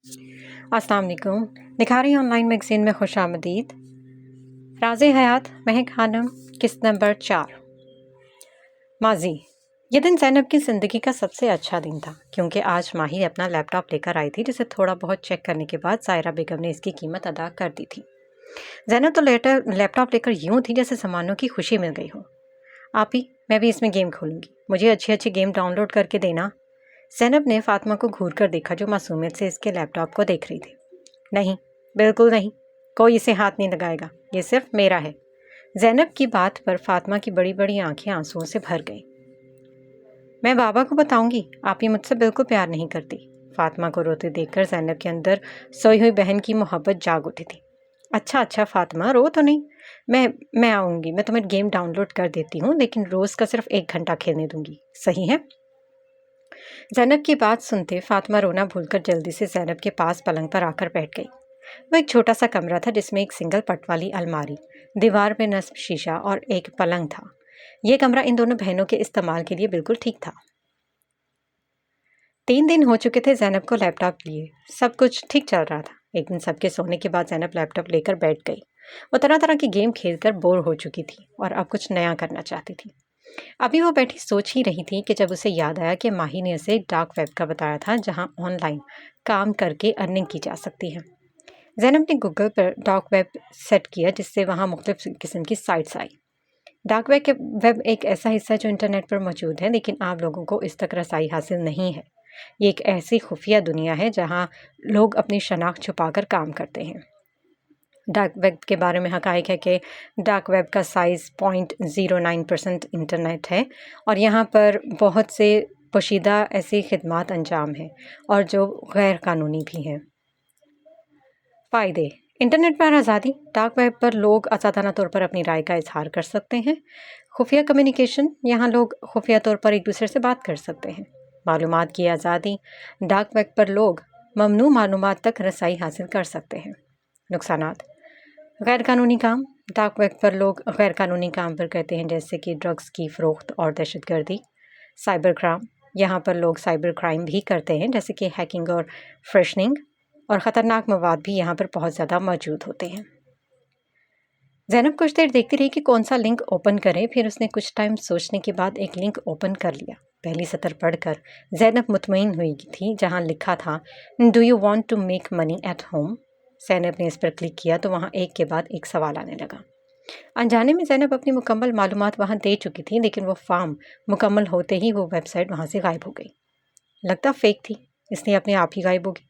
السلام علیکم۔ نکھاری on line magazine میں خوش آمدید۔ راز حیات مہک خانم، قسط نمبر 4۔ ماضی۔ یہ دن زینب کی زندگی کا سب سے اچھا دن تھا کیونکہ آج ماہی اپنا لیپ ٹاپ لے کر آئی تھی جسے تھوڑا بہت چیک کرنے کے بعد ظاہرہ بیگم نے اس کی قیمت ادا کر دی تھی۔ زینب تو لیپ ٹاپ لے کر یوں تھی جیسے زمانوں کی خوشی مل گئی ہو۔ آپی، میں بھی اس میں گیم کھولوں گی، مجھے اچھی اچھی گیم ڈاؤن لوڈ کر کے دینا۔ زینب نے فاطمہ کو گھور کر دیکھا جو معصومیت سے اس کے لیپ ٹاپ کو دیکھ رہی تھی۔ نہیں، بالکل نہیں، کوئی اسے ہاتھ نہیں لگائے گا، یہ صرف میرا ہے۔ زینب کی بات پر فاطمہ کی بڑی بڑی آنکھیں آنسوؤں سے بھر گئیں۔ میں بابا کو بتاؤں گی، آپ ہی مجھ سے بالکل پیار نہیں کرتی۔ فاطمہ کو روتے دیکھ کر زینب کے اندر سوئی ہوئی بہن کی محبت جاگ اٹھی تھی۔ اچھا فاطمہ، رو تو نہیں، میں آؤں گی، میں تمہیں گیم ڈاؤن لوڈ کر دیتی ہوں، لیکن روز کا صرف 1 گھنٹہ کھیلنے دوں گی، صحیح ہے؟ زینب کی بات سنتے فاطمہ رونا بھول کر جلدی سے زینب کے پاس پلنگ پر آ کر بیٹھ گئی۔ وہ ایک چھوٹا سا کمرہ تھا جس میں ایک سنگل پٹ والی الماری، دیوار میں نصب شیشہ اور ایک پلنگ تھا۔ یہ کمرہ ان دونوں بہنوں کے استعمال کے لیے بالکل ٹھیک تھا۔ 3 دن ہو چکے تھے زینب کو لیپ ٹاپ لیے، سب کچھ ٹھیک چل رہا تھا۔ ایک دن سب کے سونے کے بعد زینب لیپ ٹاپ لے کر بیٹھ گئی۔ وہ طرح طرح کی گیم کھیل کر بور ہو چکی تھی اور اب کچھ نیا کرنا چاہتی تھی۔ ابھی وہ بیٹھی سوچ ہی رہی تھی کہ جب اسے یاد آیا کہ ماہی نے اسے ڈارک ویب کا بتایا تھا جہاں آن لائن کام کر کے ارننگ کی جا سکتی ہے۔ زینب نے گوگل پر ڈارک ویب سیٹ کیا جس سے وہاں مختلف قسم کی سائٹس آئی۔ ڈارک ویب ایک ایسا حصہ ہے جو انٹرنیٹ پر موجود ہے لیکن عام لوگوں کو اس تک رسائی حاصل نہیں ہے۔ یہ ایک ایسی خفیہ دنیا ہے جہاں لوگ اپنی شناخت چھپا کر کام کرتے ہیں۔ ڈارک ویب کے بارے میں حقائق ہے کہ ڈارک ویب کا سائز 0.09% انٹرنیٹ ہے اور یہاں پر بہت سے پوشیدہ ایسی خدمات انجام ہیں اور جو غیر قانونی بھی ہیں۔ فائدے: انٹرنیٹ پر آزادی، ڈارک ویب پر لوگ آزادانہ طور پر اپنی رائے کا اظہار کر سکتے ہیں۔ خفیہ کمیونیکیشن، یہاں لوگ خفیہ طور پر ایک دوسرے سے بات کر سکتے ہیں۔ معلومات کی آزادی، ڈارک ویب پر لوگ ممنوع معلومات تک رسائی حاصل کر سکتے ہیں۔ نقصانات: غیر قانونی کام، ڈارک ویب پر لوگ غیر قانونی کام پر کرتے ہیں جیسے کہ ڈرگز کی فروخت اور دہشت گردی۔ سائبر کرائم، یہاں پر لوگ سائبر کرائم بھی کرتے ہیں جیسے کہ ہیکنگ اور فریشنگ، اور خطرناک مواد بھی یہاں پر بہت زیادہ موجود ہوتے ہیں۔ زینب کچھ دیر دیکھتی رہی کہ کون سا لنک اوپن کرے، پھر اس نے کچھ ٹائم سوچنے کے بعد ایک لنک اوپن کر لیا۔ پہلی سطر پڑھ کر زینب مطمئن ہوئی تھی جہاں لکھا تھا "Do you want to make money at home?" زینب نے اس پر کلک کیا تو وہاں ایک کے بعد ایک سوال آنے لگا۔ انجانے میں زینب اپنی مکمل معلومات وہاں دے چکی تھی لیکن وہ فارم مکمل ہوتے ہی وہ ویب سائٹ وہاں سے غائب ہو گئی۔ لگتا فیک تھی، اس لیے اپنے آپ ہی غائب ہوگی۔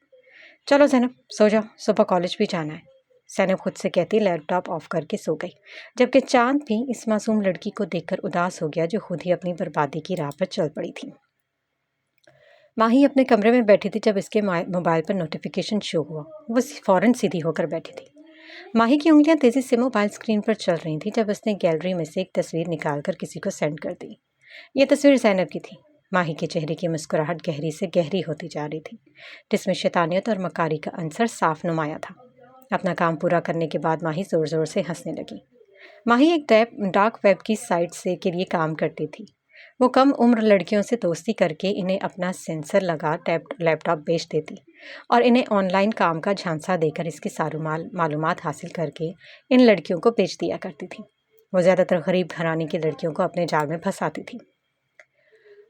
چلو زینب، سو جاؤ، صبح کالج بھی جانا ہے۔ زینب خود سے کہتی لیپ ٹاپ آف کر کے سو گئی، جبکہ چاند بھی اس معصوم لڑکی کو دیکھ کر اداس ہو گیا جو خود ہی اپنی بربادی کی راہ پر چل پڑی تھی۔ ماہی اپنے کمرے میں بیٹھی تھی جب اس کے موبائل پر نوٹیفیکیشن شو ہوا۔ وہ فوراً سیدھی ہو کر بیٹھی تھی۔ ماہی کی انگلیاں تیزی سے موبائل اسکرین پر چل رہی تھیں جب اس نے گیلری میں سے ایک تصویر نکال کر کسی کو سینڈ کر دی۔ یہ تصویر زینب کی تھی۔ ماہی کے چہرے کی مسکراہٹ گہری سے گہری ہوتی جا رہی تھی جس میں شیطانیت اور مکاری کا عنصر صاف نمایاں تھا۔ اپنا کام پورا کرنے کے بعد ماہی زور زور سے ہنسنے لگی۔ ماہی ایک ڈارک ویب کی سائٹ کے لیے کام کرتی تھی۔ وہ کم عمر لڑکیوں سے دوستی کر کے انہیں اپنا سینسر لگا لیپ ٹاپ بیچ دیتی اور انہیں آن لائن کام کا جھانسا دے کر اس کی ساری معلومات حاصل کر کے ان لڑکیوں کو بیچ دیا کرتی تھی۔ وہ زیادہ تر غریب گھرانے کی لڑکیوں کو اپنے جال میں پھنساتی تھی۔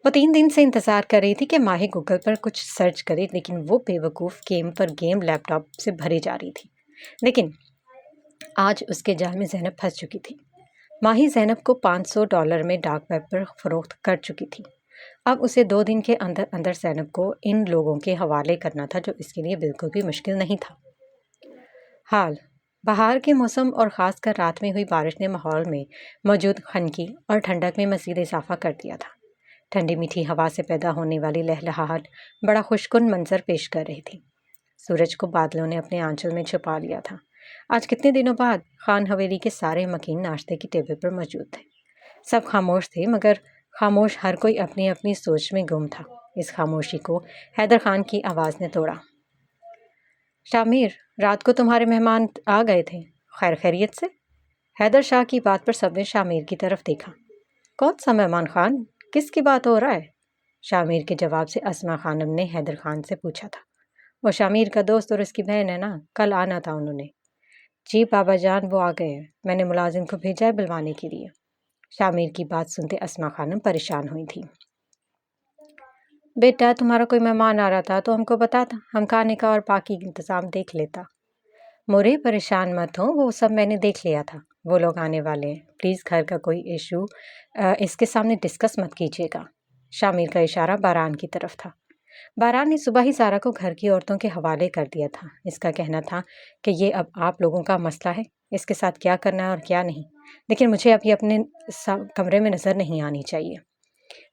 وہ 3 دن سے انتظار کر رہی تھی کہ ماہی گوگل پر کچھ سرچ کرے لیکن وہ بے وقوف گیم پر گیم لیپ ٹاپ سے بھری جا رہی تھی۔ لیکن آج اس کے جال میں زینب پھنس چکی تھی۔ ماہی زینب کو $500 میں ڈارک ویب پر فروخت کر چکی تھی۔ اب اسے 2 دن کے اندر اندر زینب کو ان لوگوں کے حوالے کرنا تھا جو اس کے لیے بالکل بھی مشکل نہیں تھا۔ حال بہار کے موسم اور خاص کر رات میں ہوئی بارش نے ماحول میں موجود خنکی اور ٹھنڈک میں مزید اضافہ کر دیا تھا۔ ٹھنڈی میٹھی ہوا سے پیدا ہونے والی لہلہاہٹ بڑا خوشکن منظر پیش کر رہی تھی۔ سورج کو بادلوں نے اپنے آنچل میں چھپا لیا تھا۔ آج کتنے دنوں بعد خان حویلی کے سارے مکین ناشتے کی ٹیبل پر موجود تھے۔ سب خاموش تھے مگر خاموش ہر کوئی اپنی اپنی سوچ میں گم تھا۔ اس خاموشی کو حیدر خان کی آواز نے توڑا۔ شامیر، رات کو تمہارے مہمان آ گئے تھے، خیر خیریت سے؟ حیدر شاہ کی بات پر سب نے شامیر کی طرف دیکھا۔ کون سا مہمان خان؟ کس کی بات ہو رہا ہے؟ شامیر کے جواب سے اسما خانم نے حیدر خان سے پوچھا تھا۔ وہ شامیر کا دوست اور اس کی بہن ہے نا، کل آنا تھا انہوں نے۔ جی بابا جان، وہ آ گئے ہیں، میں نے ملازم کو بھیجا ہے بلوانے کے لیے۔ شامیر کی بات سنتے اسما خانم پریشان ہوئی تھی۔ بیٹا تمہارا کوئی مہمان آ رہا تھا تو ہم کو بتاتا، ہم کھانے کا اور باقی انتظام دیکھ لیتا۔ مورے پریشان مت ہو، وہ سب میں نے دیکھ لیا تھا، وہ لوگ آنے والے ہیں، پلیز گھر کا کوئی ایشو اس کے سامنے ڈسکس مت کیجیے گا۔ شامیر کا اشارہ باران کی طرف تھا۔ باران نے صبح ہی سارا کو گھر کی عورتوں کے حوالے کر دیا تھا۔ اس کا کہنا تھا کہ یہ اب آپ لوگوں کا مسئلہ ہے، اس کے ساتھ کیا کرنا ہے اور کیا نہیں، لیکن مجھے ابھی اپنے کمرے میں نظر نہیں آنی چاہیے۔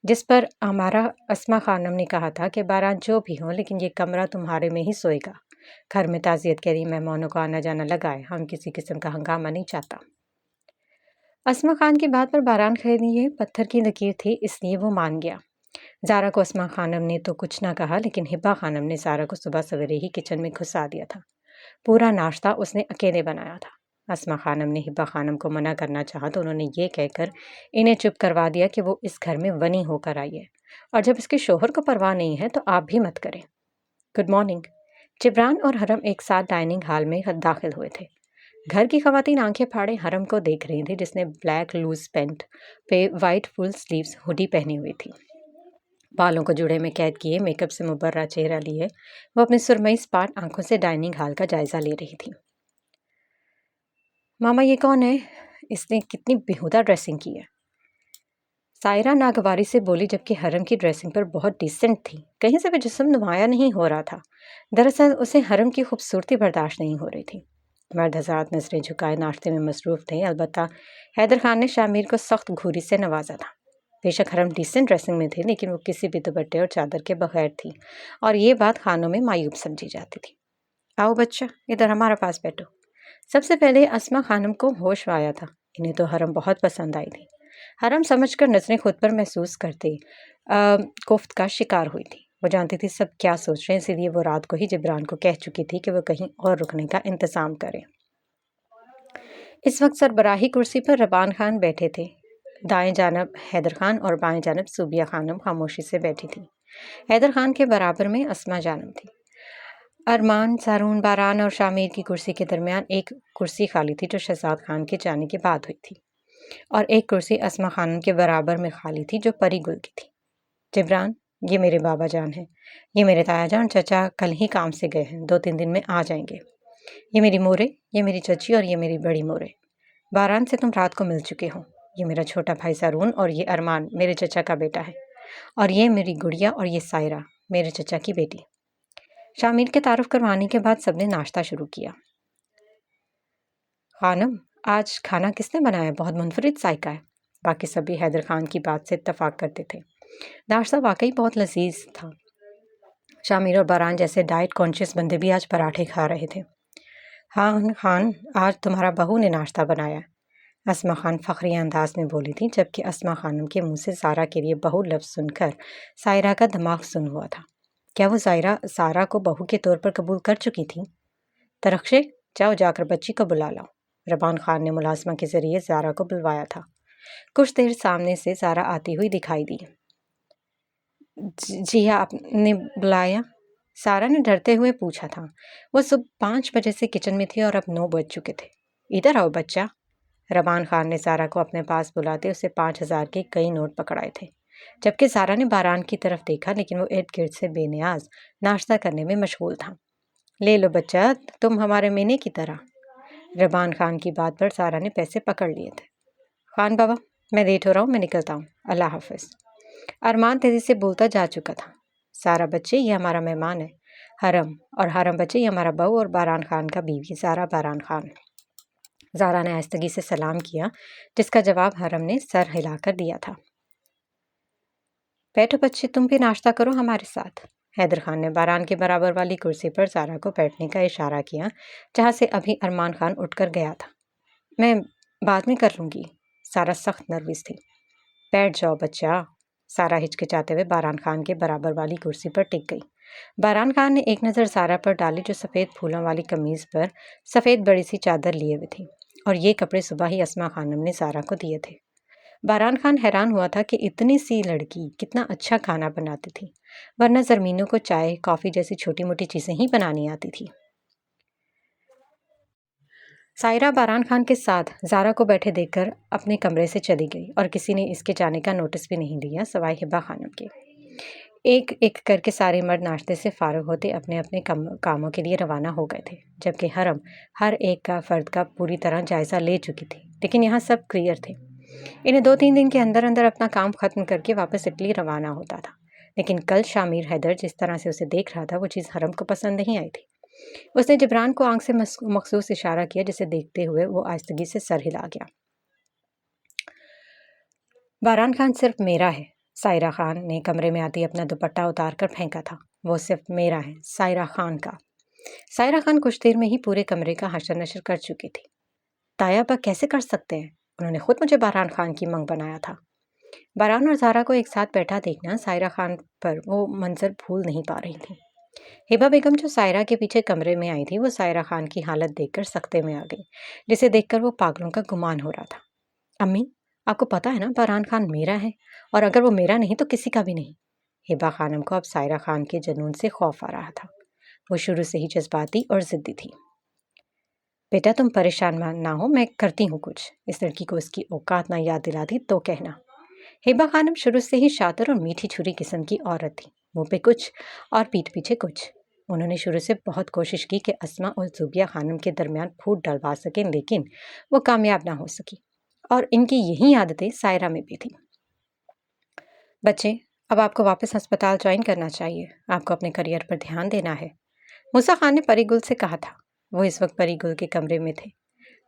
جس پر ہمارا اسما خانم نے کہا تھا کہ باران جو بھی ہو لیکن یہ کمرہ تمہارے میں ہی سوئے گا۔ گھر میں تعزیت کے لیے مہمانوں کو آنا جانا لگا ہے، ہم کسی قسم کا ہنگامہ نہیں چاہتا۔ اسما خان کی بات پر باران خیریے پتھر کی لکیر تھی، اس لیے وہ مان گیا۔ زارا کو اسما خانم نے تو کچھ نہ کہا، لیکن ہبا خانم نے زارا کو صبح سویرے ہی کچن میں گھسا دیا تھا۔ پورا ناشتہ اس نے اکیلے بنایا تھا۔ اسما خانم نے ہبا خانم کو منع کرنا چاہا تو انہوں نے یہ کہہ کر انہیں چپ کروا دیا کہ وہ اس گھر میں ونی ہو کر آئی ہے، اور جب اس کے شوہر کو پرواہ نہیں ہے تو آپ بھی مت کریں۔ Good morning. جبران اور حرم ایک ساتھ ڈائننگ ہال میں داخل ہوئے تھے۔ گھر کی خواتین آنکھیں پھاڑے حرم کو دیکھ رہی تھی، جس نے بلیک لوز پینٹ پہ وائٹ فل سلیوز ہوڈی پہنی ہوئی تھی۔ بالوں کو جوڑے میں قید کیے، میک اپ سے مبرہ چہرہ لیے وہ اپنی سرمئی سپاٹ آنکھوں سے ڈائننگ ہال کا جائزہ لے رہی تھی۔ ماما یہ کون ہے؟ اس نے کتنی بیہودہ ڈریسنگ کی ہے۔ سائرہ ناگواری سے بولی، جبکہ حرم کی ڈریسنگ پر بہت ڈیسنٹ تھی، کہیں سے بھی جسم نمایاں نہیں ہو رہا تھا۔ دراصل اسے حرم کی خوبصورتی برداشت نہیں ہو رہی تھی۔ مرد حضرات نظریں جھکائے ناشتے میں مصروف تھے، البتہ حیدر خان نے شامیر کو سخت گھوری سے نوازا تھا۔ بے شک حرم ڈیسنٹ ڈریسنگ میں تھی، لیکن وہ کسی بھی دوپٹے اور چادر کے بغیر تھی، اور یہ بات خانوں میں معیوب سمجھی جاتی تھی۔ آؤ بچہ، ادھر ہمارا پاس بیٹھو۔ سب سے پہلے اسما خانم کو ہوش آیا تھا، انہیں تو حرم بہت پسند آئی تھی۔ حرم سمجھ کر نظریں خود پر محسوس کرتے کوفت کا شکار ہوئی تھی۔ وہ جانتی تھی سب کیا سوچ رہے ہیں، اسی لیے وہ رات کو ہی جبران کو کہہ چکی تھی کہ وہ کہیں اور رکنے کا انتظام کرے۔ اس وقت سربراہی کرسی پر ربان خان بیٹھے تھے۔ دائیں جانب حیدر خان اور بائیں جانب صوبیہ خانم خاموشی سے بیٹھی تھی۔ حیدر خان کے برابر میں اسما جانم تھی۔ ارمان، زارون، باران اور شامیر کی کرسی کے درمیان ایک کرسی خالی تھی جو شہزاد خان کے جانے کے بعد ہوئی تھی، اور ایک کرسی اسما خانم کے برابر میں خالی تھی جو پری گل کی تھی۔ جبران، یہ میرے بابا جان ہیں، یہ میرے تایا جان چچا کل ہی کام سے گئے ہیں، 2-3 دن میں آ جائیں گے۔ یہ میری مورے، یہ میری چچی اور یہ میری بڑی مورے۔ باران سے تم رات کو مل چکے ہو۔ یہ میرا چھوٹا بھائی زارون اور یہ ارمان میرے چچا کا بیٹا ہے، اور یہ میری گڑیا اور یہ سائرہ میرے چچا کی بیٹی۔ شامیر کے تعارف کروانے کے بعد سب نے ناشتہ شروع کیا۔ خانم، آج کھانا کس نے بنایا؟ بہت منفرد ذائقہ ہے۔ باقی سبھی حیدر خان کی بات سے اتفاق کرتے تھے۔ ناشتہ واقعی بہت لذیذ تھا۔ شامیر اور باران جیسے ڈائٹ کانشیس بندے بھی آج پراٹھے کھا رہے تھے۔ ہاں خان، آج تمہارا بہو نے ناشتہ بنایا، اسما خان فخری انداز میں بولی تھی، جبکہ اسما خانم کے منہ سے زارا کے لیے بہو لفظ سن کر سائرہ کا دماغ سن ہوا تھا۔ کیا وہ سارا کو بہو کے طور پر قبول کر چکی تھی؟ ترخشے، جا کر بچی کو بلا لاؤ۔ ربان خان نے ملازمہ کے ذریعے زارا کو بلوایا تھا۔ کچھ دیر سامنے سے زارا آتی ہوئی دکھائی دی۔ جی آپ نے بلایا؟ سارا نے ڈرتے ہوئے پوچھا تھا۔ وہ صبح 5 بجے سے کچن میں تھی اور اب 9 بج چکے تھے۔ ادھر آؤ بچہ۔ ربان خان نے سارا کو اپنے پاس بلاتے اسے 5000 کے کئی نوٹ پکڑائے تھے، جبکہ سارا نے باران کی طرف دیکھا، لیکن وہ ارد گرد سے بے نیاز ناشتہ کرنے میں مشغول تھا۔ لے لو بچہ، تم ہمارے مینے کی طرح۔ ربان خان کی بات پر سارا نے پیسے پکڑ لیے تھے۔ خان بابا، میں لیٹ ہو رہا ہوں، میں نکلتا ہوں، اللہ حافظ۔ ارمان تیزی سے بولتا جا چکا تھا۔ سارا بچے، یہ ہمارا مہمان ہے حرم، اور حرم بچے، یہ ہمارا بہو اور باران خان کا بیوی زارا باران خان۔ زارا نے آہستگی سے سلام کیا، جس کا جواب حرم نے سر ہلا کر دیا تھا۔ بیٹھو بچے، تم بھی ناشتہ کرو ہمارے ساتھ۔ حیدر خان نے باران کے برابر والی کرسی پر زارا کو بیٹھنے کا اشارہ کیا، جہاں سے ابھی ارمان خان اٹھ کر گیا تھا۔ میں بعد میں کر لوں گی۔ سارا سخت نروس تھی۔ بیٹھ جاؤ بچہ۔ سارا ہچکچاتے ہوئے باران خان کے برابر والی کرسی پر ٹک گئی۔ باران خان نے ایک نظر سارا پر ڈالی، جو سفید پھولوں والی قمیض پر سفید بڑی سی چادر لیے ہوئے تھی، اور یہ کپڑے صبح ہی اسما خانم نے سارا کو دیے تھے۔ باران خان حیران ہوا تھا کہ اتنی سی لڑکی کتنا اچھا کھانا بناتی تھی، ورنہ زرمینوں کو چائے کافی جیسی چھوٹی موٹی چیزیں ہی بنانی آتی تھی۔ سائرہ باران خان کے ساتھ زارا کو بیٹھے دیکھ کر اپنے کمرے سے چلی گئی اور کسی نے اس کے جانے کا نوٹس بھی نہیں لیا سوائے ہبہ خانم کے۔ ایک ایک کر کے سارے مرد ناشتے سے فارغ ہوتے اپنے اپنے کاموں کے لیے روانہ ہو گئے تھے، جبکہ حرم ہر ایک کا فرد کا پوری طرح جائزہ لے چکی تھی، لیکن یہاں سب کلیئر تھے۔ انہیں 2-3 دن کے اندر اندر اپنا کام ختم کر کے واپس اٹلی روانہ ہوتا تھا، لیکن کل شامیر حیدر جس طرح سے اسے دیکھ رہا تھا وہ چیز حرم کو پسند نہیں آئی تھی۔ اس نے جبران کو آنکھ سے مخصوص اشارہ کیا، جسے دیکھتے ہوئے وہ آہستگی سے سر ہلا گیا۔ باران خان صرف میرا ہے، سائرہ خان نے کمرے میں آتی اپنا دوپٹہ اتار کر پھینکا تھا۔ وہ صرف میرا ہے، سائرہ خان کا۔ سائرہ خان کچھ دیر میں ہی پورے کمرے کا حشر نشر کر چکی تھی۔ تایا ابا کیسے کر سکتے ہیں؟ انہوں نے خود مجھے باران خان کی منگ بنایا تھا۔ باران اور زارا کو ایک ساتھ بیٹھا دیکھنا سائرہ خان پر وہ منظر بھول نہیں پا رہی تھی۔ ہبہ بیگم جو سائرہ کے پیچھے کمرے میں آئی تھی وہ سائرہ خان کی حالت دیکھ کر سختے میں آ گئی، جسے دیکھ کر وہ پاگلوں کا گمان ہو رہا تھا۔ امی، آپ کو پتا ہے نا باران خان میرا ہے، اور اگر وہ میرا نہیں تو کسی کا بھی نہیں۔ ہبہ خانم کو اب سائرہ خان کے جنون سے خوف آ رہا تھا۔ وہ شروع سے ہی جذباتی اور ضدی تھی۔ بیٹا تم پریشان نہ ہو، میں کرتی ہوں کچھ۔ اس لڑکی کو اس کی اوقات نہ یاد دلاتی تو کہنا۔ ہبہ خانم شروع سے ہی شاطر اور میٹھی چھری قسم کی عورت تھی، منہ پہ کچھ اور پیٹھ پیچھے کچھ۔ انہوں نے شروع سے بہت کوشش کی کہ اسما اور زوبیہ خانم کے درمیان پھوٹ ڈلوا سکیں، لیکن وہ کامیاب نہ ہو سکی، اور ان کی یہی عادتیں سائرہ میں بھی تھیں۔ بچے، اب آپ کو واپس ہسپتال جوائن کرنا چاہیے، آپ کو اپنے کریئر پر دھیان دینا ہے، موسیٰ خان نے پری گل سے کہا تھا۔ وہ اس وقت پری گل کے کمرے میں تھے۔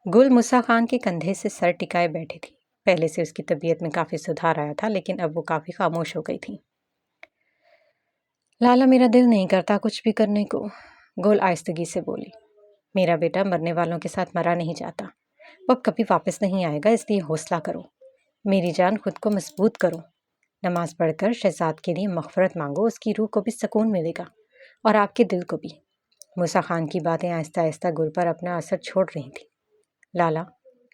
گل موسیٰ خان کے کندھے سے سر ٹکائے بیٹھی تھی۔ پہلے سے اس کی طبیعت میں کافی سدھار آیا تھا، لیکن اب وہ کافی خاموش ہو گئی تھی۔ لالا، میرا دل نہیں کرتا کچھ بھی کرنے کو، گل آہستگی سے بولی۔ میرا بیٹا مرنے والوں کے ساتھ مرا نہیں جاتا، وہ اب کبھی واپس نہیں آئے گا، اس لیے حوصلہ کرو میری جان، خود کو مضبوط کرو۔ نماز پڑھ کر شہزاد کے لیے مغفرت مانگو، اس کی روح کو بھی سکون ملے گا اور آپ کے دل کو بھی۔ موسیٰ خان کی باتیں آہستہ آہستہ گل پر اپنا اثر چھوڑ رہی تھیں۔ لالا،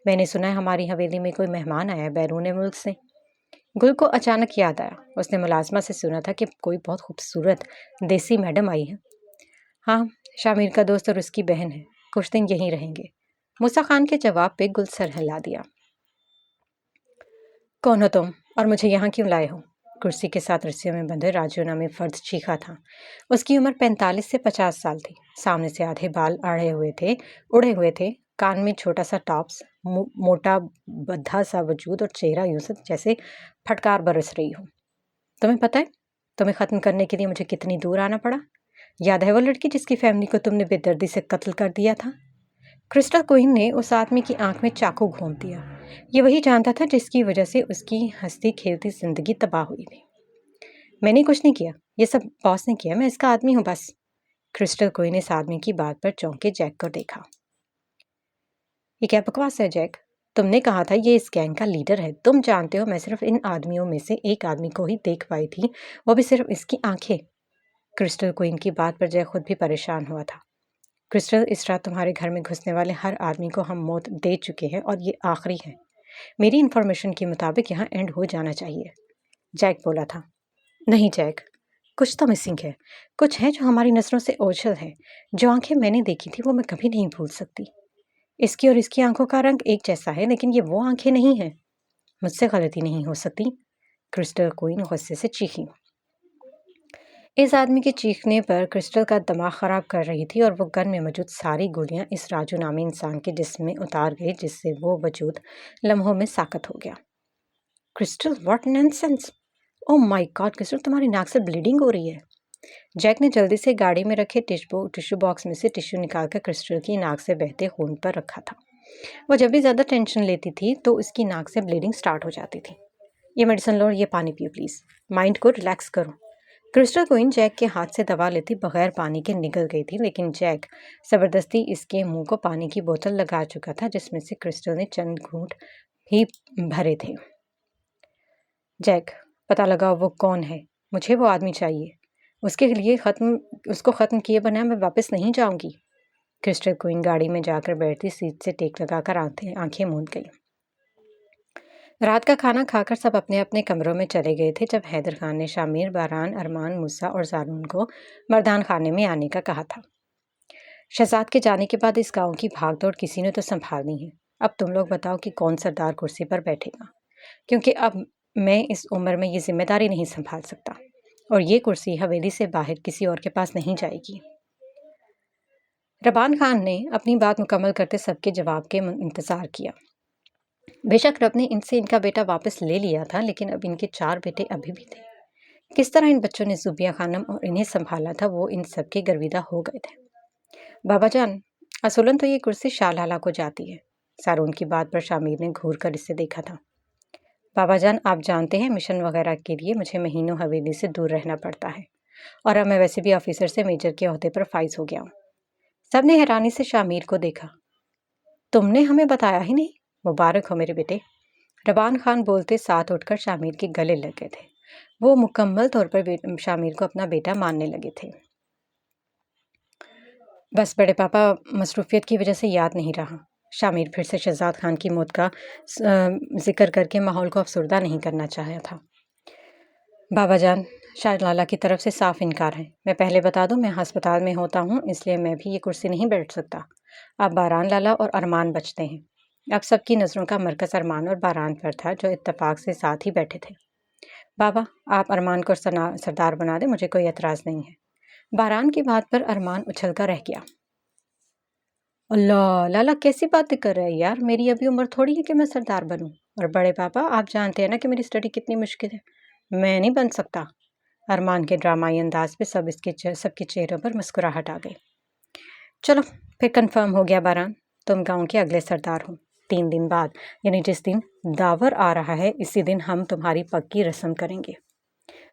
میں نے سنا ہے ہماری حویلی میں کوئی مہمان آیا ہے بیرون ملک سے۔ گل کو اچانک یاد آیا، اس نے ملازمہ سے سنا تھا کہ کوئی بہت خوبصورت دیسی میڈم آئی ہے۔ ہاں، شامیر کا دوست اور اس کی بہن ہے، کچھ دن یہیں رہیں گے۔ موسیٰ خان کے جواب پہ گل سر ہلا دیا۔ کون ہو تم اور مجھے یہاں کیوں لائے ہو؟ کرسی کے ساتھ رسیوں میں بندھے راجو نامی فرد چیخا تھا۔ اس کی عمر 45 سے 50 سال تھی۔ سامنے سے آدھے بال اڑے ہوئے تھے، کان میں چھوٹا سا ٹاپس، موٹا بدھا سا وجود اور چہرہ یوں سے جیسے پھٹکار برس رہی ہو۔ تمہیں پتہ ہے تمہیں ختم کرنے کے لیے مجھے کتنی دور آنا پڑا؟ یاد ہے وہ لڑکی جس کی فیملی کو تم نے بے دردی سے قتل کر دیا تھا؟ کرسٹل کوئن نے اس آدمی کی آنکھ میں چاقو گھونپ دیا۔ یہ وہی جانتا تھا جس کی وجہ سے اس کی ہنستی کھیلتی زندگی تباہ ہوئی تھی۔ میں نے کچھ نہیں کیا، یہ سب باس نے کیا، میں اس کا آدمی ہوں بس۔ کرسٹل کوئن نے اس آدمی کی بات پر چونک کے جیک کو دیکھا۔ یہ کیا بکواس ہے جیک؟ تم نے کہا تھا یہ اس گینگ کا لیڈر ہے، تم جانتے ہو میں صرف ان آدمیوں میں سے ایک آدمی کو ہی دیکھ پائی تھی، وہ بھی صرف اس کی آنکھیں۔ کرسٹل کوئن کی بات پر جیک خود بھی پریشان ہوا تھا۔ کرسٹل، اس رات تمہارے گھر میں گھسنے والے ہر آدمی کو ہم موت دے چکے ہیں اور یہ آخری ہے۔ میری انفارمیشن کے مطابق یہاں اینڈ ہو جانا چاہیے، جیک بولا تھا۔ نہیں جیک، کچھ تو مسنگ ہے، کچھ ہے جو ہماری نظروں سے اوجھل ہے۔ جو آنکھیں میں نے دیکھی تھی وہ میں کبھی نہیں بھول سکتی۔ اس کی اور اس کی آنکھوں کا رنگ ایک جیسا ہے، لیکن یہ وہ آنکھیں نہیں ہیں۔ مجھ سے غلطی نہیں ہو سکتی، کرسٹل کوئن غصے سے چیخی۔ اس آدمی کے چیخنے پر کرسٹل کا دماغ خراب کر رہی تھی اور وہ گن میں موجود ساری گولیاں اس راجو نامی انسان کے جسم میں اتار گئی، جس سے وہ وجود لمحوں میں ساکت ہو گیا۔ Crystal, what nonsense! O my God crystal, تمہاری ناک سے بلیڈنگ ہو رہی ہے۔ جیک نے جلدی سے گاڑی میں رکھے ٹشو باکس میں سے ٹشو نکال کر کرسٹل کی ناک سے بہتے خون پر رکھا تھا۔ وہ جب بھی زیادہ ٹینشن لیتی تھی تو اس کی ناک سے بلیڈنگ سٹارٹ ہو جاتی تھی۔ یہ میڈیسن لو اور یہ پانی پیو پلیز، مائنڈ کو ریلیکس کرو۔ کرسٹل کوئن جیک کے ہاتھ سے دوا لیتی بغیر پانی کے نگل گئی تھی، لیکن جیک زبردستی اس کے منہ کو پانی کی بوتل لگا چکا تھا، جس میں سے کرسٹل نے چند گھونٹ ہی بھرے تھے۔ جیک، پتہ لگاؤ وہ کون ہے، مجھے وہ آدمی چاہیے، اس کو ختم کیے بنا میں واپس نہیں جاؤں گی۔ کرسٹل کوئن گاڑی میں جا کر بیٹھتی سیٹ سے ٹیک لگا کر آنکھیں موند گئی۔ رات کا کھانا کھا کر سب اپنے اپنے کمروں میں چلے گئے تھے جب حیدر خان نے شامیر، باران، ارمان، موسیٰ اور زارون کو مردان خانے میں آنے کا کہا تھا۔ شہزاد کے جانے کے بعد اس گاؤں کی بھاگ دوڑ کسی نے تو سنبھالنی ہے۔ اب تم لوگ بتاؤ کہ کون سردار کرسی پر بیٹھے گا، کیونکہ اب میں اس عمر میں یہ ذمہ داری نہیں سنبھال سکتا، اور یہ کرسی حویلی سے باہر کسی اور کے پاس نہیں جائے گی۔ ربان خان نے اپنی بات مکمل کرتے سب کے جواب کے انتظار کیا۔ بے شک رب نے ان سے ان کا بیٹا واپس لے لیا تھا، لیکن اب ان کے 4 بیٹے ابھی بھی تھے۔ کس طرح ان بچوں نے زوبیہ خانم اور انہیں سنبھالا تھا، وہ ان سب کے گرویدہ ہو گئے تھے۔ بابا جان، اصولاً تو یہ کرسی شاہ لالہ کو جاتی ہے۔ سارون کی بات پر شامیر نے گھور کر اسے دیکھا تھا۔ بابا جان، آپ جانتے ہیں مشن وغیرہ کے لیے مجھے مہینوں حویلی سے دور رہنا پڑتا ہے، اور اب میں ویسے بھی آفیسر سے میجر کے عہدے پر فائز ہو گیا ہوں۔ سب نے حیرانی سے شامیر کو دیکھا۔ تم نے ہمیں بتایا ہی نہیں؟ مبارک ہو میرے بیٹے، ربان خان بولتے ساتھ اٹھ کر شامیر کے گلے لگ گئے تھے۔ وہ مکمل طور پر شامیر کو اپنا بیٹا ماننے لگے تھے۔ بس بڑے پاپا مصروفیت کی وجہ سے یاد نہیں رہا۔ شامیر پھر سے شہزاد خان کی موت کا ذکر کر کے ماحول کو افسردہ نہیں کرنا چاہا تھا۔ بابا جان، شاہ لالہ کی طرف سے صاف انکار ہے۔ میں پہلے بتا دوں، میں ہسپتال میں ہوتا ہوں، اس لیے میں بھی یہ کرسی نہیں بیٹھ سکتا۔ اب باران لالا اور ارمان بچتے ہیں۔ اب سب کی نظروں کا مرکز ارمان اور باران پر تھا، جو اتفاق سے ساتھ ہی بیٹھے تھے۔ بابا، آپ ارمان کو سردار بنا دیں، مجھے کوئی اعتراض نہیں ہے۔ باران کی بات پر ارمان اچھل کر رہ گیا۔ اللہ، لالا کیسی باتیں کر رہے ہیں یار، میری ابھی عمر تھوڑی ہے کہ میں سردار بنوں۔ اور بڑے پاپا، آپ جانتے ہیں نا کہ میری اسٹڈی کتنی مشکل ہے، میں نہیں بن سکتا۔ ارمان کے ڈرامائی انداز پہ سب کے چہروں پر مسکراہٹ آ گئی۔ چلو پھر کنفرم ہو گیا باران، تم گاؤں کے اگلے سردار ہو۔ 3 دن بعد، یعنی جس دن داور آ رہا ہے، اسی دن ہم تمہاری پگ کی رسم کریں گے۔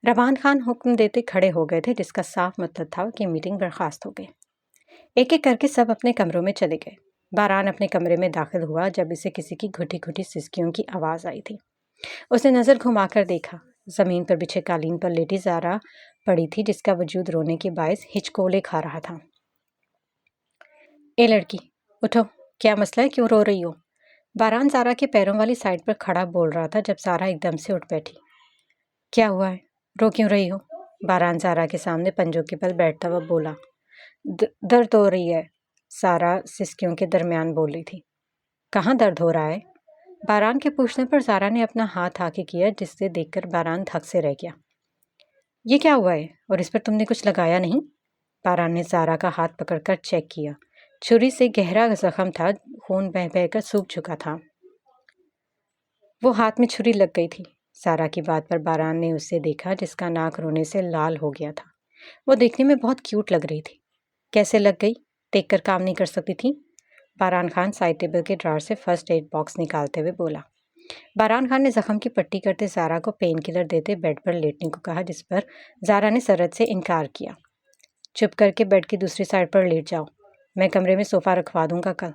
ربان خان حکم دیتے کھڑے ہو گئے تھے، جس کا صاف مطلب تھا کہ میٹنگ برخاست ہو گئی۔ ایک ایک کر کے سب اپنے کمروں میں چلے گئے۔ باران اپنے کمرے میں داخل ہوا جب اسے کسی کی گھٹی گھٹی سسکیوں کی آواز آئی تھی۔ اس نے نظر گھما کر دیکھا۔ زمین پر بچھے قالین پر لیٹی زارا پڑی تھی، جس کا وجود رونے کے باعث ہچکولے کھا رہا تھا۔ اے لڑکی، اٹھو، کیا مسئلہ ہے، کیوں رو رہی ہو؟ باران زارا کے پیروں والی سائڈ پر کھڑا بول رہا تھا جب زارا ایک دم سے اٹھ بیٹھی۔ کیا ہوا ہے، رو کیوں رہی ہو؟ باران زارا کے سامنے پنجوں کے بل بیٹھتا ہوا بولا۔ درد ہو رہی ہے، زارا سسکیوں کے درمیان بول رہی تھی۔ کہاں درد ہو رہا ہے؟ باران کے پوچھنے پر زارا نے اپنا ہاتھ آگے کیا، جس سے دیکھ کر باران دھک سے رہ گیا۔ یہ کیا ہوا ہے، اور اس پر تم نے کچھ لگایا نہیں؟ باران نے زارا کا ہاتھ پکڑ کر چیک کیا۔ چھری سے گہرا زخم تھا، خون بہہ بہہ کر سوکھ چکا تھا۔ وہ ہاتھ میں چھری لگ گئی تھی۔ زارا کی بات پر باران نے اسے دیکھا، جس کا ناک رونے سے لال ہو گیا تھا۔ وہ دیکھنے میں بہت کیوٹ لگ رہی تھی۔ کیسے لگ گئی؟ دیکھ کر کام نہیں کر سکتی تھی؟ باران خان سائڈ ٹیبل کے ڈرار سے فرسٹ ایڈ باکس نکالتے ہوئے بولا۔ باران خان نے زخم کی پٹی کرتے زارا کو پین کلر دیتے بیڈ پر لیٹنے کو کہا، جس پر زارا نے سرعت سے انکار کیا۔ چپ کر کے بیڈ کی دوسری سائڈ پر لیٹ جاؤ، میں کمرے میں صوفہ رکھوا دوں گا کل۔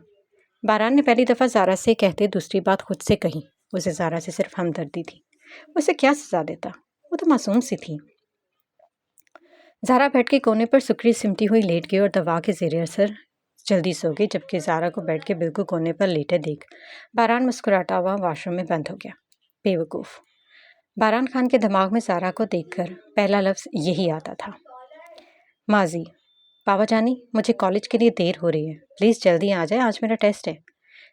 باران نے پہلی دفعہ زارا سے کہتے دوسری بات خود سے کہی۔ اسے زارا سے صرف ہمدردی تھی۔ اسے کیا سزا دیتا، وہ تو معصوم سی تھی۔ زارا بیڈ کے کونے پر سکڑی سمٹی ہوئی لیٹ گئی اور دوا کے زیر اثر جلدی سو گئی، جبکہ زارا کو بیڈ کے بالکل کونے پر لیٹے دیکھ باران مسکراتا ہوا واش روم میں بند ہو گیا۔ بے وقوف! باران خان کے دماغ میں زارا کو دیکھ کر پہلا لفظ یہی آتا تھا، ماضی۔ بابا جانی، مجھے کالج کے لیے دیر ہو رہی ہے، پلیز جلدی آ جائے، آج میرا ٹیسٹ ہے۔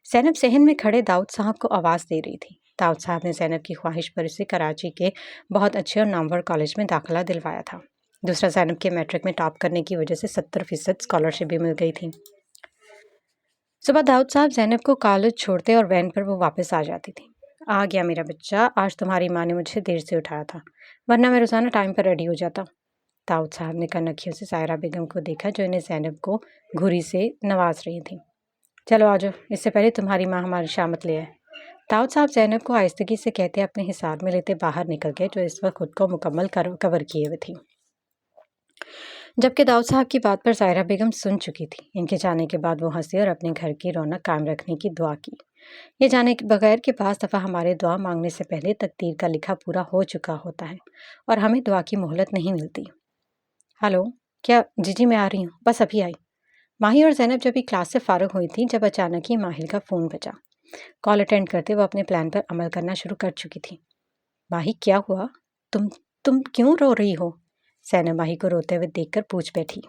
زینب صحن میں کھڑے داؤد صاحب کو آواز دے رہی تھی۔ داؤد صاحب نے زینب کی خواہش پر اسے کراچی کے بہت اچھے اور نامور کالج میں داخلہ دلوایا تھا۔ دوسرا، زینب کے میٹرک میں ٹاپ کرنے کی وجہ سے 70% اسکالرشپ بھی مل گئی تھی۔ صبح داؤد صاحب زینب کو کالج چھوڑتے اور وین پر وہ واپس آ جاتی تھی۔ آ گیا میرا بچہ، آج تمہاری ماں نے مجھے دیر سے اٹھایا تھا، ورنہ میں روزانہ ٹائم پر ریڈی ہو جاتا۔ داؤد صاحب نے کنکھیوں سے سائرہ بیگم کو دیکھا، جو انہیں زینب کو گھوری سے نواز رہی تھیں۔ چلو آجو، اس سے پہلے تمہاری ماں ہماری شامت لے آئے۔ داؤد صاحب زینب کو آہستگی سے کہتے اپنے حصار میں لیتے باہر نکل گئے، جو اس وقت خود کو مکمل کور کیے ہوئے تھی۔ جبکہ داؤد صاحب کی بات پر ظاہرہ بیگم سن چکی تھی۔ ان کے جانے کے بعد وہ ہنسی اور اپنے گھر کی رونق قائم رکھنے کی دعا کی۔ یہ جانے کے بغیر کہ بعض دفعہ ہمارے دعا مانگنے سے پہلے تقدیر کا لکھا پورا ہو چکا ہوتا ہے اور ہمیں دعا کی مہلت نہیں ملتی۔ ہلو، کیا؟ جی میں آ رہی ہوں، بس ابھی آئی۔ ماہی اور زینب جب بھی کلاس سے فارغ ہوئی تھیں، جب اچانک ہی ماہل کا فون بجا۔ کال اٹینڈ کرتے وہ اپنے پلان پر عمل کرنا شروع کر چکی تھی۔ ماہی کیا ہوا؟ تم کیوں رو رہی ہو؟ زینب ماہی کو روتے ہوئے دیکھ کر پوچھ بیٹھی۔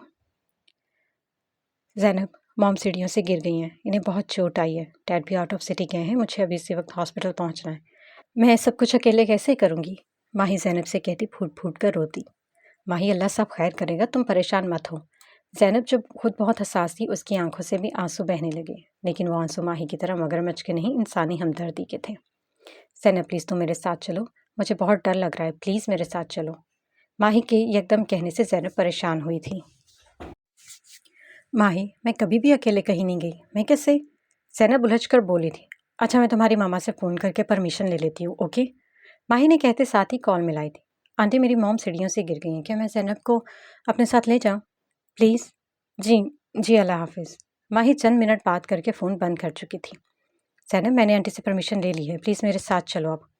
زینب، مام سیڑھیوں سے گر گئی ہیں، انہیں بہت چوٹ آئی ہے، ڈیڈ بھی آؤٹ آف سٹی گئے ہیں، مجھے ابھی اسی وقت ہاسپٹل پہنچنا ہے، میں سب کچھ اکیلے کیسے کروں گی؟ ماہی زینب سے کہتی پھوٹ پھوٹ کر روتی۔ ماہی اللہ سب خیر کرے گا، تم پریشان مت ہو۔ زینب جو خود بہت حساس تھی اس کی آنکھوں سے بھی آنسو بہنے لگے، لیکن وہ آنسو ماہی کی طرح مگرمچھ کے نہیں، انسانی ہمدردی کے تھے۔ زینب پلیز تم میرے ساتھ چلو، مجھے بہت ڈر لگ رہا ہے، پلیز میرے ساتھ چلو۔ ماہی کے یکدم کہنے سے زینب پریشان ہوئی تھی۔ ماہی، میں کبھی بھی اکیلے کہیں نہیں گئی، میں کیسے؟ زینب الجھ کر بولی تھی۔ اچھا میں تمہاری ماما سے فون کر کے پرمیشن لے لیتی ہوں، اوکے؟ ماہی نے کہتے ساتھ ہی کال ملائی تھی۔ آنٹی میری موم سیڑھیوں سے گر گئی ہیں، کیا میں زینب کو اپنے ساتھ لے جاؤں پلیز؟ جی اللہ حافظ۔ ماہی چند منٹ بات کر کے فون بند کر چکی تھی۔ زینب میں نے آنٹی سے پرمیشن لے لی ہے، پلیز میرے ساتھ چلو اب۔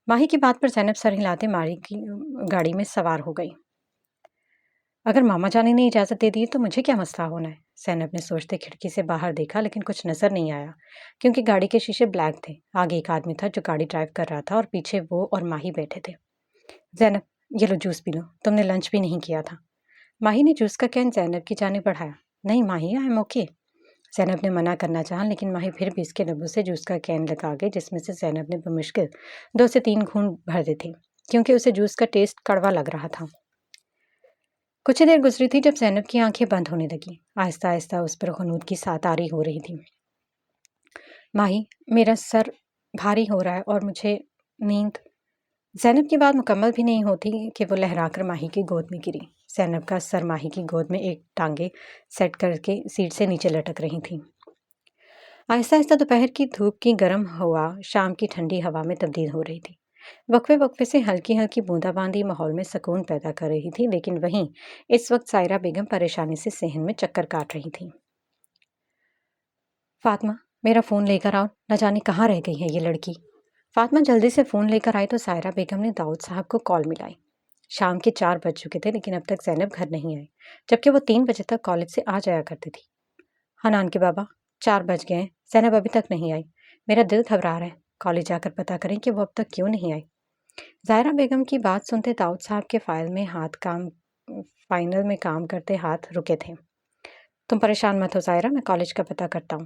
ماہی کی بات پر زینب سر ہلاتے ماہی کی گاڑی میں سوار ہو گئی۔ اگر ماما جانے نے اجازت دے دی تو مجھے کیا مسئلہ ہونا ہے؟ زینب نے سوچتے کھڑکی سے باہر دیکھا لیکن کچھ نظر نہیں آیا کیونکہ گاڑی کے شیشے بلیک تھے۔ آگے ایک آدمی تھا جو گاڑی ڈرائیو کر رہا تھا اور پیچھے وہ اور ماہی بیٹھے تھے۔ زینب یہ لو جوس پی لو، تم نے لنچ بھی نہیں کیا تھا۔ ماہی نے جوس کا کین زینب کی جانب بڑھایا۔ نہیں ماہی، آئی ایم اوکے۔ زینب نے منع کرنا چاہا لیکن ماہی پھر بھی اس کے لبوں سے جوس کا کین لگا گئی جس میں سے زینب نے بمشکل 2 سے 3 گھونٹ بھر دی تھی کیونکہ اسے جوس کا ٹیسٹ کڑوا لگ رہا تھا۔ کچھ دیر گزری تھی جب زینب کی آنکھیں بند ہونے لگیں، آہستہ آہستہ اس پر غنود کی ساتاری ہو رہی تھی۔ ماہی میرا سر بھاری ہو رہا ہے اور مجھے نیند۔ زینب کی بات مکمل بھی نہیں ہوتی کہ وہ لہرا کر ماہی کی گود میں گری۔ زینب کا سر ماہی کی گود میں ایک ٹانگیں سیٹ کر کے سیٹ سے نیچے لٹک رہی تھیں۔ آہستہ آہستہ دوپہر کی دھوپ کی گرم ہوا شام کی ٹھنڈی ہوا میں تبدیل ہو رہی تھی۔ وقفے وقفے سے ہلکی ہلکی بوندا باندی ماحول میں سکون پیدا کر رہی تھی، لیکن وہیں اس وقت سائرہ بیگم پریشانی سے صحن میں چکر کاٹ رہی تھی۔ فاطمہ میرا فون لے کر آؤ، نہ جانے کہاں رہ گئی ہے یہ لڑکی۔ فاطمہ جلدی سے فون لے کر آئی تو سائرہ بیگم نے داؤد صاحب کو کال ملائی۔ شام کے 4 بج چکے تھے لیکن اب تک زینب گھر نہیں آئی، جبکہ وہ 3 بجے تک کالج سے آ جایا کرتی تھی۔ حنان کے بابا 4 بج گئے ہیں، زینب ابھی تک نہیں آئی، میرا دل گھبرا رہا ہے، کالج جا کر پتہ کریں کہ وہ اب تک کیوں نہیں آئی۔ زائرہ بیگم کی بات سنتے داؤد صاحب کے فائنل میں کام کرتے ہاتھ رکے تھے۔ تم پریشان مت ہو زائرہ، میں کالج کا پتہ کرتا ہوں،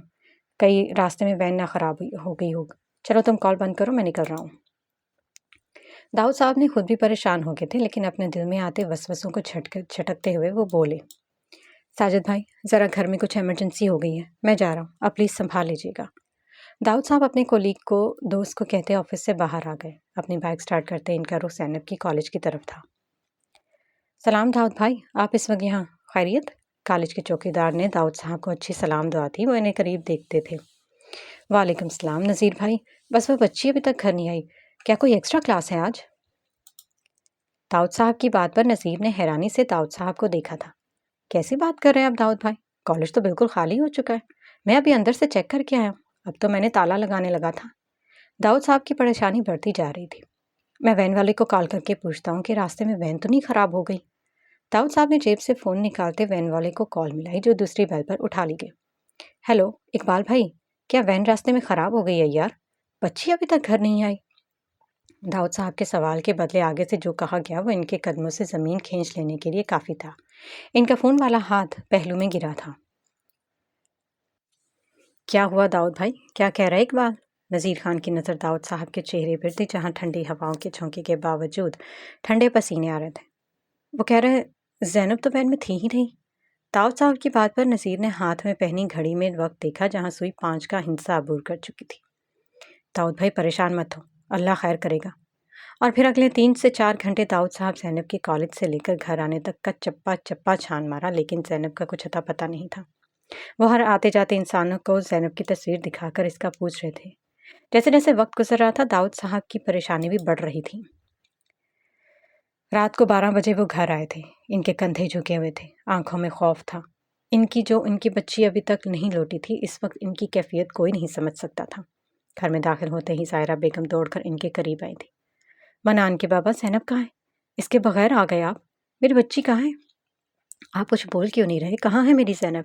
کئی راستے میں وین نہ خراب ہو گئی ہوگی، چلو تم کال بند کرو، میں نکل رہا ہوں۔ داؤد صاحب نے خود بھی پریشان ہو گئے تھے لیکن اپنے دل میں آتے وسوسوں کو جھٹکتے ہوئے وہ بولے، ساجد بھائی ذرا گھر میں کچھ ایمرجنسی ہو گئی ہے، میں جا رہا ہوں، اب پلیز سنبھال لیجیے گا۔ داؤد صاحب اپنے کولیگ کو دوست کو کہتے آفس سے باہر آ گئے۔ اپنی بائک سٹارٹ کرتے ان کا رخ زینب کی کالج کی طرف تھا۔ سلام داؤد بھائی، آپ اس وقت یہاں، خیریت؟ کالج کے چوکیدار نے داؤد صاحب کو اچھی سلام دعا تھی، وہ انہیں قریب دیکھتے تھے۔ وعلیکم السلام نذیر بھائی، بس وہ بچی ابھی تک گھر نہیں آئی، کیا کوئی ایکسٹرا کلاس ہے آج؟ داؤد صاحب کی بات پر نذیر نے حیرانی سے داؤد صاحب کو دیکھا تھا۔ کیسی بات کر رہے ہیں آپ داؤد بھائی، کالج تو بالکل خالی ہو چکا ہے، میں ابھی اندر سے چیک کر کے آیا ہوں، اب تو میں نے تالا لگانے لگا تھا۔ داؤد صاحب کی پریشانی بڑھتی جا رہی تھی۔ میں وین والے کو کال کر کے پوچھتا ہوں کہ راستے میں وین تو نہیں خراب ہو گئی۔ داؤد صاحب نے جیب سے فون نکالتے وین والے کو کال ملائی جو دوسری بیل پر اٹھا لی گئی۔ ہیلو اقبال بھائی، کیا وین راستے میں خراب ہو گئی ہے یار؟ بچی ابھی تک گھر نہیں آئی۔ داؤد صاحب کے سوال کے بدلے آگے سے جو کہا گیا وہ ان کے قدموں سے زمین کھینچ لینے کے لیے کافی تھا۔ ان کا فون والا ہاتھ پہلو میں گرا تھا۔ کیا ہوا داؤد بھائی، کیا کہہ رہے اقبال؟ نذیر خان کی نظر داؤد صاحب کے چہرے پر تھی جہاں ٹھنڈی ہواؤں کے جھونکے کے باوجود ٹھنڈے پسینے آ رہے تھے۔ وہ کہہ رہے زینب تو وین میں تھی ہی نہیں۔ داؤد صاحب کی بات پر نذیر نے ہاتھ میں پہنی گھڑی میں وقت دیکھا جہاں سوئی 5 کا ہندسہ عبور کر چکی تھی۔ داؤد بھائی پریشان مت ہو، اللہ خیر کرے گا۔ اور پھر اگلے 3 سے 4 گھنٹے داؤد صاحب زینب کے کالج سے لے کر گھر آنے تک کا چپا چپا چھان مارا لیکن زینب کا کچھ اتا پتہ نہیں تھا۔ وہ ہر آتے جاتے انسانوں کو زینب کی تصویر دکھا کر اس کا پوچھ رہے تھے۔ جیسے جیسے وقت گزر رہا تھا داؤد صاحب کی پریشانی بھی بڑھ رہی تھی۔ رات کو 12 بجے وہ گھر آئے تھے، ان کے کندھے جھکے ہوئے تھے، آنکھوں میں خوف تھا۔ ان کی بچی ابھی تک نہیں لوٹی تھی، اس وقت ان کی کیفیت کوئی نہیں سمجھ سکتا تھا۔ گھر میں داخل ہوتے ہی سائرہ بیگم دوڑ کر ان کے قریب آئی تھی۔ منان کے بابا زینب کہاں ہے؟ اس کے بغیر آ گئے آپ؟ میری بچی کہاں ہے؟ آپ کچھ بول کیوں نہیں رہے؟ کہاں ہے میری زینب؟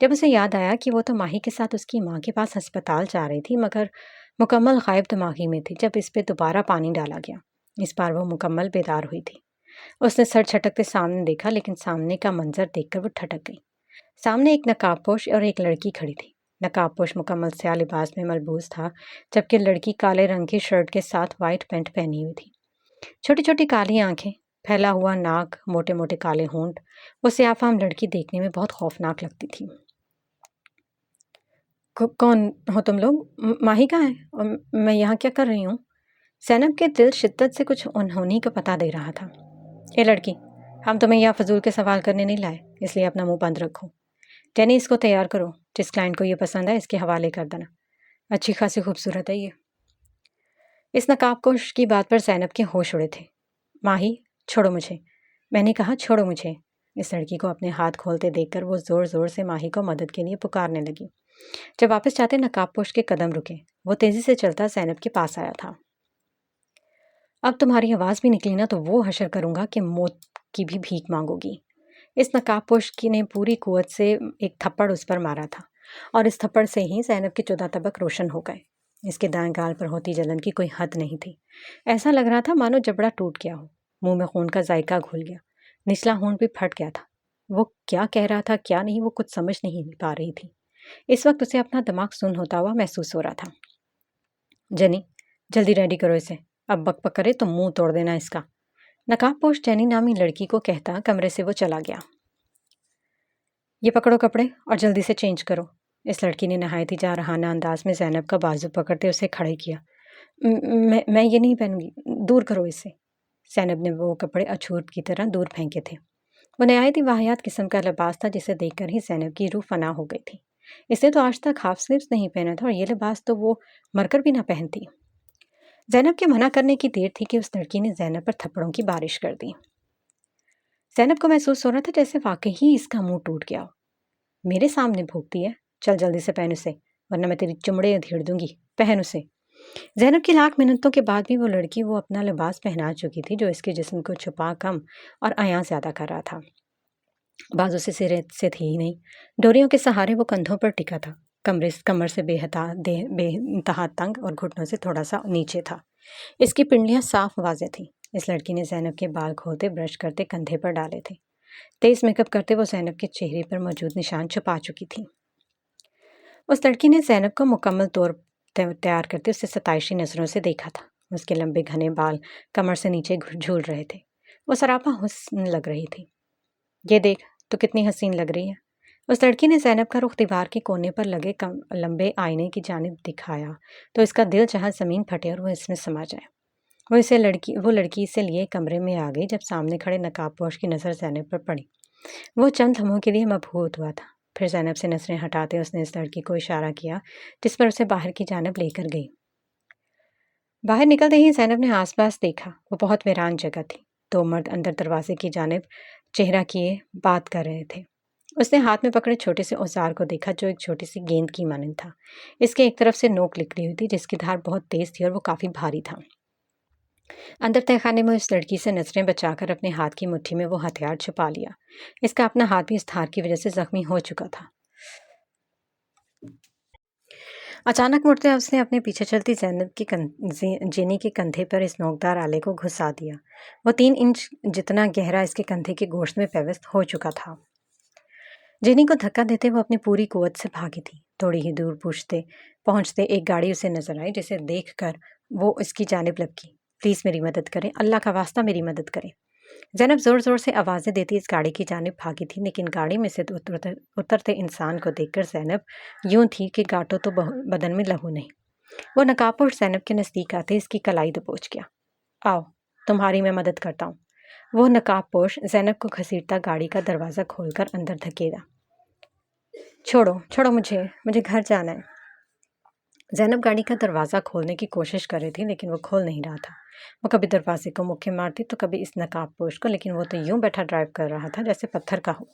جب اسے یاد آیا کہ وہ تو ماہی کے ساتھ اس کی ماں کے پاس ہسپتال جا رہی تھی مگر مکمل غائب دماغی میں تھی، جب اس پہ دوبارہ پانی ڈالا گیا، اس بار وہ مکمل بیدار ہوئی تھی۔ اس نے سر جھٹکتے سامنے دیکھا، لیکن سامنے کا منظر دیکھ کر وہ ٹھٹک گئی۔ سامنے ایک نقاب پوش اور ایک لڑکی کھڑی تھی۔ نقاب پوش مکمل سیاہ لباس میں ملبوس تھا، جبکہ لڑکی کالے رنگ کی شرٹ کے ساتھ وائٹ پینٹ پہنی ہوئی تھی۔ چھوٹی چھوٹی کالی آنکھیں، پھیلا ہوا ناک، موٹے موٹے کالے ہونٹ، وہ سیاہ فام لڑکی دیکھنے میں بہت خوفناک لگتی تھی۔ کون ہو تم لوگ؟ ماہی کہاں ہے؟ اور میں یہاں کیا کر رہی ہوں؟ زینب کے دل شدت سے کچھ انہونی کا پتہ دے رہا تھا۔ اے لڑکی، ہم تمہیں یہاں فضول کے سوال کرنے نہیں لائے، اس لیے اپنا منہ بند رکھو۔ جینی، اس کو تیار کرو، جس کلائنٹ کو یہ پسند ہے اس کے حوالے کر دینا۔ اچھی خاصی خوبصورت ہے یہ۔ اس نقاب پوش کی بات پر زینب کے ہوش اڑے تھے۔ ماہی، چھوڑو مجھے، میں نے کہا چھوڑو مجھے۔ اس لڑکی کو اپنے ہاتھ کھولتے دیکھ کر وہ زور زور سے ماہی کو مدد کے لیے پکارنے لگی۔ جب واپس جاتے نقاب پوش کے قدم رکے، وہ تیزی سے چلتا زینب کے پاس آیا تھا۔ اب تمہاری آواز بھی نکلی نا تو وہ حشر کروں گا کہ موت کی بھی بھیک مانگو گی۔ اس نقاب پوش کی نے پوری قوت سے ایک تھپڑ اس پر مارا تھا، اور اس تھپڑ سے ہی زینب کے 14 طبق روشن ہو گئے۔ اس کے دائیں گال پر ہوتی جلن کی کوئی حد نہیں تھی۔ ایسا لگ رہا تھا مانو جبڑا ٹوٹ گیا ہو، منہ میں خون کا ذائقہ گھل گیا، نچلا ہونٹ بھی پھٹ گیا تھا۔ وہ کیا کہہ رہا تھا کیا نہیں، وہ کچھ سمجھ نہیں پا رہی تھی۔ اس وقت اسے اپنا دماغ سن ہوتا ہوا محسوس ہو رہا تھا۔ جینی، جلدی ریڈی کرو اسے، اب بک بک کرے تو منہ توڑ دینا اس کا۔ نقاب پوش جینی نامی لڑکی کو کہتا کمرے سے وہ چلا گیا۔ یہ پکڑو کپڑے اور جلدی سے چینج کرو۔ اس لڑکی نے نہایت ہی جارحانہ انداز میں زینب کا بازو پکڑتے اسے کھڑے کیا۔ میں یہ نہیں پہنوں گی، دور کرو اسے۔ زینب نے وہ کپڑے اچھوت کی طرح دور پھینکے تھے۔ وہ نہایت ہی واہیات قسم کا لباس تھا جسے دیکھ کر ہی زینب کی روح فنا ہو گئی تھی۔ اس نے تو آج تک ہاف سلیوز نہیں پہنا تھا، اور یہ لباس تو وہ مر کر بھی نہ پہنتی۔ زینب کے منع کرنے کی دیر تھی کہ اس لڑکی نے زینب پر تھپڑوں کی بارش کر دی۔ زینب کو محسوس ہو رہا تھا جیسے واقعی ہی اس کا منہ ٹوٹ گیا ہو۔ میرے سامنے بھوکتی ہے، چل جلدی سے پہن اسے، ورنہ میں تیری چمڑے ادھیڑ دوں گی، پہن اسے۔ زینب کی لاکھ منتوں کے بعد بھی وہ لڑکی وہ اپنا لباس پہنا چکی تھی جو اس کے جسم کو چھپا کم اور عیاں زیادہ کر رہا تھا۔ بازو سے سرے سے تھی ہی نہیں، ڈوریوں کے سہارے وہ کندھوں پر ٹکا تھا، کمر سے بے انتہا تنگ اور گھٹنوں سے تھوڑا سا نیچے تھا۔ اس کی پنڈلیاں صاف واضح تھیں۔ اس لڑکی نے زینب کے بال کھولتے برش کرتے کندھے پر ڈالے تھے۔ تیز میک اپ کرتے وہ زینب کے چہرے پر موجود نشان چھپا چکی تھی۔ اس لڑکی نے زینب کو مکمل طور تیار کرتے اسے ستائشی نظروں سے دیکھا تھا۔ اس کے لمبے گھنے بال کمر سے نیچے جھول رہے تھے۔ وہ سراپا حسن لگ رہی تھی۔ یہ دیکھ تو کتنی حسین لگ رہی ہے۔ اس لڑکی نے زینب کا رخ دیوار کے کونے پر لگے لمبے آئینے کی جانب دکھایا تو اس کا دل چاہا زمین پھٹے اور وہ اس میں سما جائے۔ وہ لڑکی اسے لیے کمرے میں آ گئی۔ جب سامنے کھڑے نقاب پوش کی نظر زینب پر پڑی، وہ چند لمحوں کے لیے مبہوت ہوا تھا۔ پھر زینب سے نظریں ہٹاتے اس نے اس لڑکی کو اشارہ کیا جس پر اسے باہر کی جانب لے کر گئی۔ باہر نکلتے ہی زینب نے آس پاس دیکھا۔ وہ بہت ویران جگہ تھی۔ 2 مرد اندر دروازے کی جانب چہرہ کیے بات کر رہے تھے۔ اس نے ہاتھ میں پکڑے چھوٹے سے اوزار کو دیکھا جو ایک چھوٹی سی گیند کی مانند تھا۔ اس کے ایک طرف سے نوک نکلی ہوئی تھی جس کی دھار بہت تیز تھی اور وہ کافی بھاری تھا۔ اندر تہہ خانے میں اس لڑکی سے نظریں بچا کر اپنے ہاتھ کی مٹھی میں وہ ہتھیار چھپا لیا۔ اس کا اپنا ہاتھ بھی اس دھار کی وجہ سے زخمی ہو چکا تھا۔ اچانک مڑتے اس نے اپنے پیچھے چلتی جینی کے کندھے پر اس نوکدار آلے کو گھسا دیا۔ وہ 3 انچ جتنا گہرا اس کے کندھے کے گوشت میں پیوست ہو چکا تھا۔ جینی کو دھکا دیتے وہ اپنی پوری قوت سے بھاگی تھی۔ تھوڑی ہی دور پہنچتے ایک گاڑی اسے نظر آئی جسے دیکھ کر وہ اس کی جانب لپکی۔ پلیز میری مدد کریں، اللہ کا واسطہ میری مدد کریں۔ زینب زور زور سے آوازیں دیتی اس گاڑی کی جانب بھاگی تھی، لیکن گاڑی میں سے اترتے انسان کو دیکھ کر زینب یوں تھی کہ گاٹو تو بدن میں لہو نہیں۔ وہ نقاب پوش زینب کے نزدیک آتے اس کی کلائی دبوچ گیا۔ آؤ تمہاری میں مدد کرتا ہوں۔ وہ نقاب پوش زینب کو گھسیٹتا گاڑی کا دروازہ کھول کر اندر دھکیلا۔ چھوڑو مجھے گھر جانا ہے۔ زینب گاڑی کا دروازہ کھولنے کی کوشش کر رہی تھی لیکن وہ کھول نہیں رہا تھا۔ وہ کبھی دروازے کو مکے مارتی تو کبھی اس نقاب پوش کو، لیکن وہ تو یوں بیٹھا ڈرائیو کر رہا تھا جیسے پتھر کا ہو۔